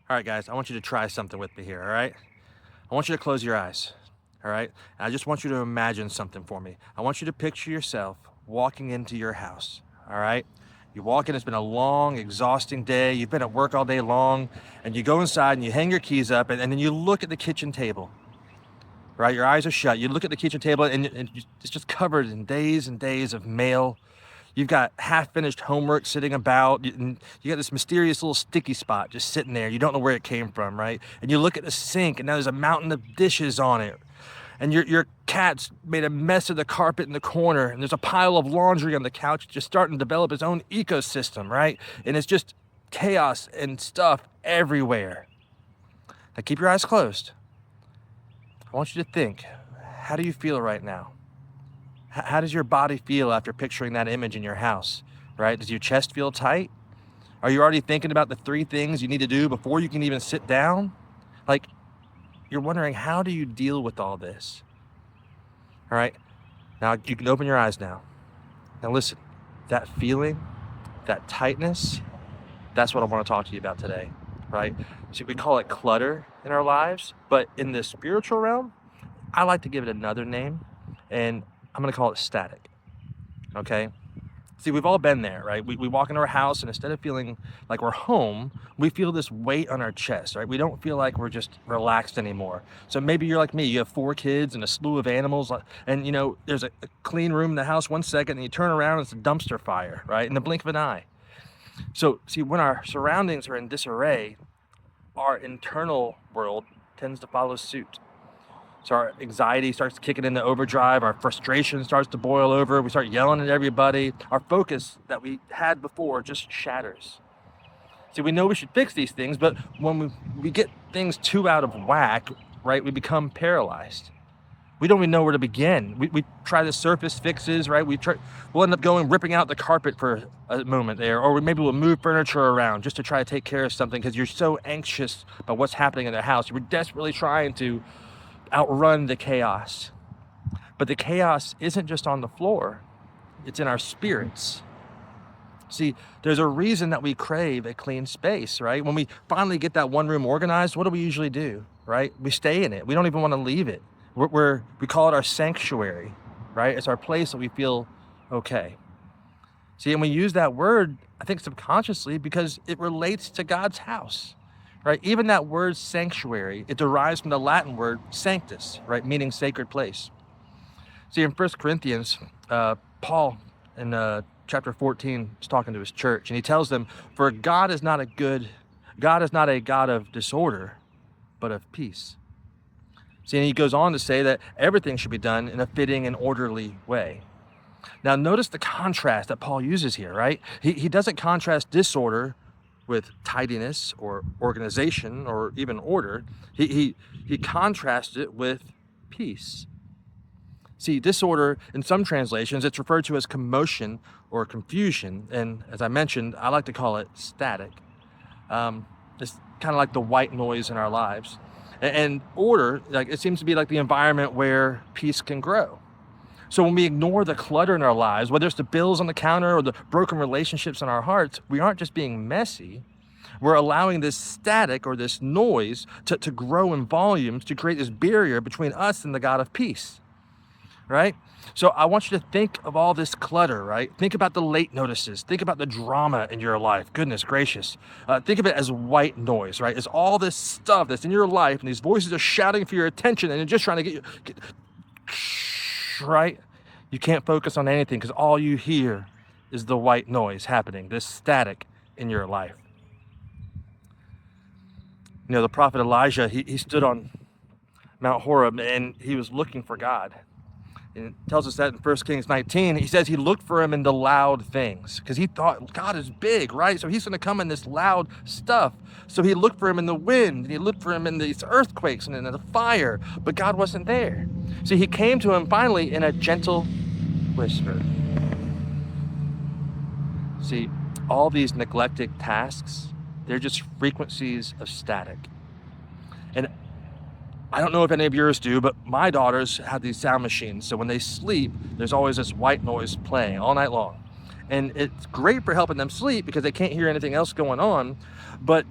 All right, guys, I want you to try something with me here, all right? I want you to close your eyes, all right? And I just want you to imagine something for me. I want you to picture yourself walking into your house, all right? You walk in, it's been a long, exhausting day. You've been at work all day long, and you go inside and you hang your keys up, and then you look at the kitchen table, right? Your eyes are shut. You look at the kitchen table, and it's just covered in days and days of mail. You've got half-finished homework sitting about, and you got this mysterious little sticky spot just sitting there. You don't know where it came from, right? And you look at the sink, and now there's a mountain of dishes on it. And your cat's made a mess of the carpet in the corner, and there's a pile of laundry on the couch just starting to develop its own ecosystem, right? And it's just chaos and stuff everywhere. Now keep your eyes closed. I want you to think, how do you feel right now? How does your body feel after picturing that image in your house, right? Does your chest feel tight? Are you already thinking about the 3 things you need to do before you can even sit down? Like, you're wondering, how do you deal with all this? All right, now you can open your eyes now. Now listen, that feeling, that tightness, that's what I want to talk to you about today, right? See, we call it clutter in our lives, but in the spiritual realm, I like to give it another name, and I'm going to call it static, okay? See, we've all been there, right? We walk into our house, and instead of feeling like we're home, we feel this weight on our chest, right? We don't feel like we're just relaxed anymore. So maybe you're like me, you have 4 kids and a slew of animals, and there's a clean room in the house 1 second, and you turn around, and it's a dumpster fire, right? In the blink of an eye. So see, when our surroundings are in disarray, our internal world tends to follow suit. So our anxiety starts kicking into overdrive, our frustration starts to boil over, we start yelling at everybody, our focus that we had before just shatters. See, we know we should fix these things, but when we get things too out of whack, right, we become paralyzed. We don't even know where to begin. We try the surface fixes, right? We'll end up ripping out the carpet for a moment there, or maybe we'll move furniture around just to try to take care of something because you're so anxious about what's happening in the house. You're desperately trying to outrun the chaos. But the chaos isn't just on the floor, it's in our spirits. See, there's a reason that we crave a clean space, right? When we finally get that one room organized, what do we usually do, right? We stay in it. We don't even want to leave it. We call it our sanctuary, right? It's our place that we feel okay. See, and we use that word, I think subconsciously, because it relates to God's house, right? Even that word sanctuary, it derives from the Latin word sanctus, right? Meaning sacred place. See, in 1 Corinthians, Paul in chapter 14 is talking to his church, and he tells them, for God is not a God of disorder, but of peace. See, and he goes on to say that everything should be done in a fitting and orderly way. Now, notice the contrast that Paul uses here, right? He doesn't contrast disorder with tidiness or organization or even order. He contrasts it with peace. See, disorder, in some translations, it's referred to as commotion or confusion. And as I mentioned, I like to call it static. It's kind of like the white noise in our lives. And order, like, it seems to be like the environment where peace can grow. So when we ignore the clutter in our lives, whether it's the bills on the counter or the broken relationships in our hearts, we aren't just being messy. We're allowing this static or this noise to grow in volumes to create this barrier between us and the God of peace, right? So I want you to think of all this clutter, right? Think about the late notices. Think about the drama in your life. Goodness gracious. Think of it as white noise, right? It's all this stuff that's in your life, and these voices are shouting for your attention, and they're just trying to get right? You can't focus on anything because all you hear is the white noise happening, this static in your life. The prophet Elijah, he stood on Mount Horeb, and he was looking for God. And it tells us that in 1 Kings 19, he says he looked for him in the loud things because he thought God is big, right? So he's going to come in this loud stuff. So he looked for him in the wind, and he looked for him in these earthquakes and in the fire, but God wasn't there. See, he came to him finally in a gentle whisper. See, all these neglected tasks, they're just frequencies of static. And I don't know if any of yours do, but my daughters have these sound machines. So when they sleep, there's always this white noise playing all night long. And it's great for helping them sleep because they can't hear anything else going on. But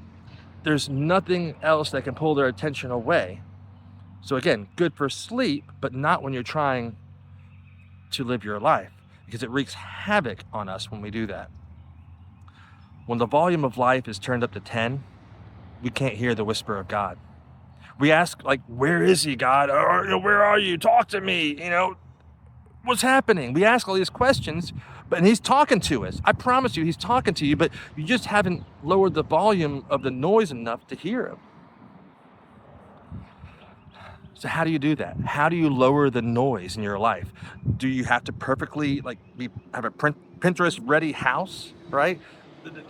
there's nothing else that can pull their attention away. So again, good for sleep, but not when you're trying to live your life, because it wreaks havoc on us when we do that. When the volume of life is turned up to 10, we can't hear the whisper of God. We ask, like, where is he, God? Or, where are you? Talk to me. What's happening? We ask all these questions, but he's talking to us. I promise you, he's talking to you, but you just haven't lowered the volume of the noise enough to hear him. So how do you do that? How do you lower the noise in your life? Do you have to perfectly have a Pinterest ready house, right?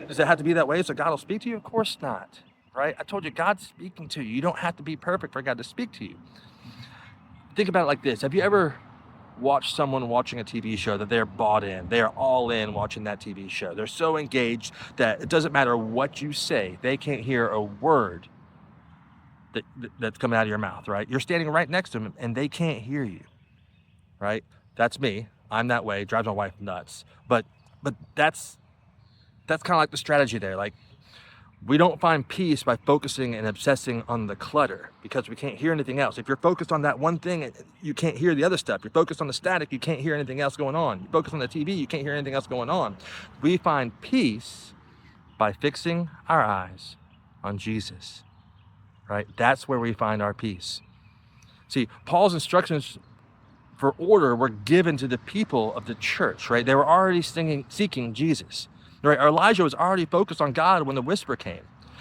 Does it have to be that way so God will speak to you? Of course not, right? I told you, God's speaking to you. You don't have to be perfect for God to speak to you. Think about it like this. Have you ever watched someone watching a TV show that they're bought in? They are all in watching that TV show. They're so engaged that it doesn't matter what you say. They can't hear a word that's coming out of your mouth, right? You're standing right next to them and they can't hear you, right? That's me. I'm that way. It drives my wife nuts. But that's kind of like the strategy there. Like, we don't find peace by focusing and obsessing on the clutter because we can't hear anything else. If you're focused on that one thing, you can't hear the other stuff. You're focused on the static, you can't hear anything else going on. You're focused on the TV, you can't hear anything else going on. We find peace by fixing our eyes on Jesus, right? That's where we find our peace. See, Paul's instructions for order were given to the people of the church, right? They were already seeking Jesus, right? Elijah was already focused on God when the whisper came.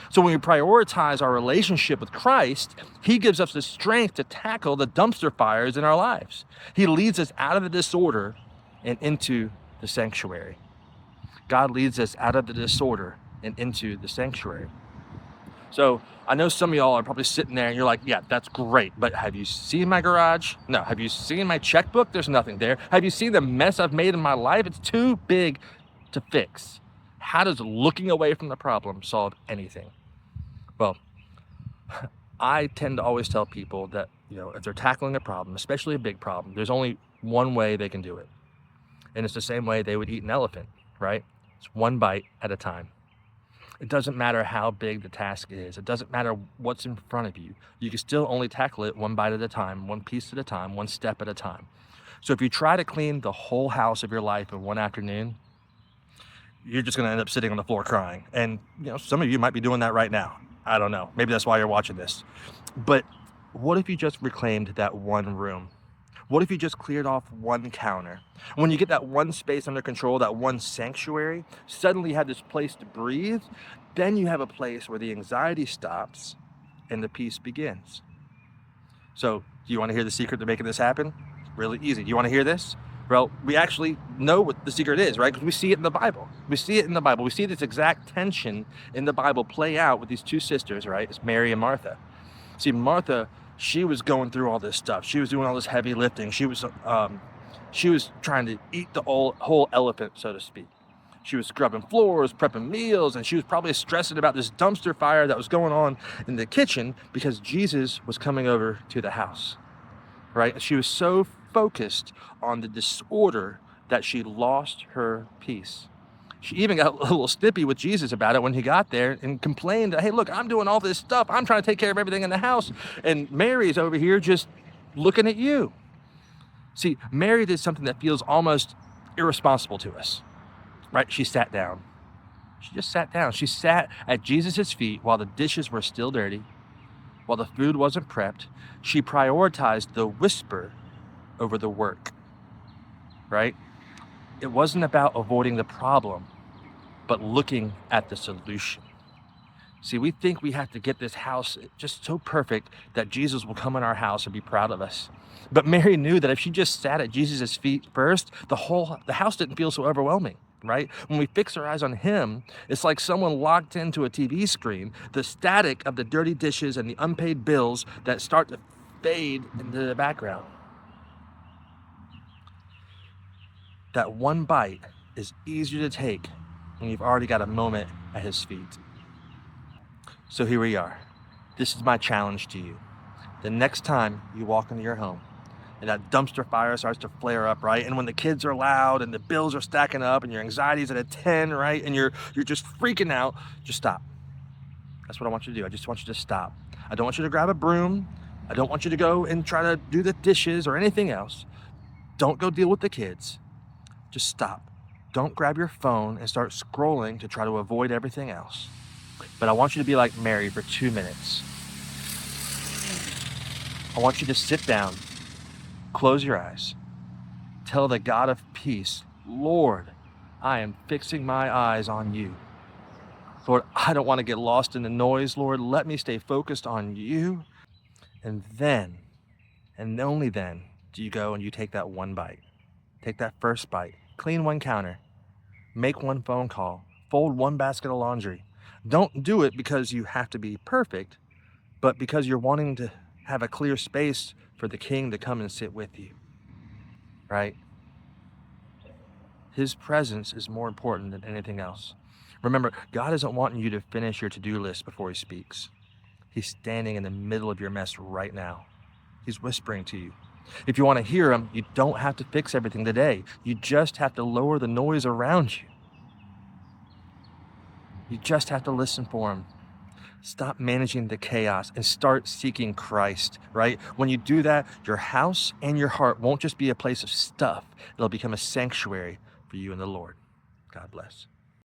So when we prioritize our relationship with Christ, he gives us the strength to tackle the dumpster fires in our lives. He leads us out of the disorder and into the sanctuary. God leads us out of the disorder and into the sanctuary. So I know some of y'all are probably sitting there and you're like, yeah, that's great, but have you seen my garage? No. Have you seen my checkbook? There's nothing there. Have you seen the mess I've made in my life? It's too big to fix. How does looking away from the problem solve anything? Well, I tend to always tell people that, if they're tackling a problem, especially a big problem, there's only one way they can do it. And it's the same way they would eat an elephant, right? It's one bite at a time. It doesn't matter how big the task is. It doesn't matter what's in front of you. You can still only tackle it one bite at a time, one piece at a time, one step at a time. So if you try to clean the whole house of your life in one afternoon, you're just going to end up sitting on the floor crying. And some of you might be doing that right now. I don't know. Maybe that's why you're watching this. But what if you just reclaimed that one room? What if you just cleared off one counter? When you get that one space under control, that one sanctuary, suddenly you have this place to breathe. Then you have a place where the anxiety stops and the peace begins. So do you want to hear the secret to making this happen? Really easy. Do you want to hear this? Well, we actually know what the secret is, right? Because we see it in the Bible. We see it in the Bible. We see this exact tension in the Bible play out with these two sisters, right? It's Mary and Martha. See, Martha, she was going through all this stuff. She was doing all this heavy lifting. She was trying to eat the whole elephant, so to speak. She was scrubbing floors, prepping meals, and she was probably stressing about this dumpster fire that was going on in the kitchen because Jesus was coming over to the house, right? She was so focused on the disorder that she lost her peace. She even got a little snippy with Jesus about it when he got there and complained, hey, look, I'm doing all this stuff. I'm trying to take care of everything in the house. And Mary's over here just looking at you. See, Mary did something that feels almost irresponsible to us, right? She sat down. She just sat down. She sat at Jesus' feet while the dishes were still dirty, while the food wasn't prepped. She prioritized the whisper over the work, right? It wasn't about avoiding the problem, but looking at the solution. See, we think we have to get this house just so perfect that Jesus will come in our house and be proud of us. But Mary knew that if she just sat at Jesus' feet first, the house didn't feel so overwhelming, right? When we fix our eyes on him, it's like someone locked into a TV screen, the static of the dirty dishes and the unpaid bills that start to fade into the background. That one bite is easier to take when you've already got a moment at his feet. So here we are. This is my challenge to you. The next time you walk into your home and that dumpster fire starts to flare up, right? And when the kids are loud and the bills are stacking up and your anxiety's at a 10, right? And you're just freaking out, just stop. That's what I want you to do. I just want you to stop. I don't want you to grab a broom. I don't want you to go and try to do the dishes or anything else. Don't go deal with the kids. Just stop. Don't grab your phone and start scrolling to try to avoid everything else. But I want you to be like Mary for 2 minutes. I want you to sit down, close your eyes, tell the God of peace, Lord, I am fixing my eyes on you. Lord, I don't want to get lost in the noise. Lord, let me stay focused on you. And then, and only then, do you go and you take that one bite. Take that first bite. Clean one counter. Make one phone call. Fold one basket of laundry. Don't do it because you have to be perfect, but because you're wanting to have a clear space for the King to come and sit with you, right? His presence is more important than anything else. Remember, God isn't wanting you to finish your to-do list before he speaks. He's standing in the middle of your mess right now. He's whispering to you. If you want to hear him, you don't have to fix everything today. You just have to lower the noise around you. You just have to listen for him. Stop managing the chaos and start seeking Christ, right? When you do that, your house and your heart won't just be a place of stuff. It'll become a sanctuary for you and the Lord. God bless.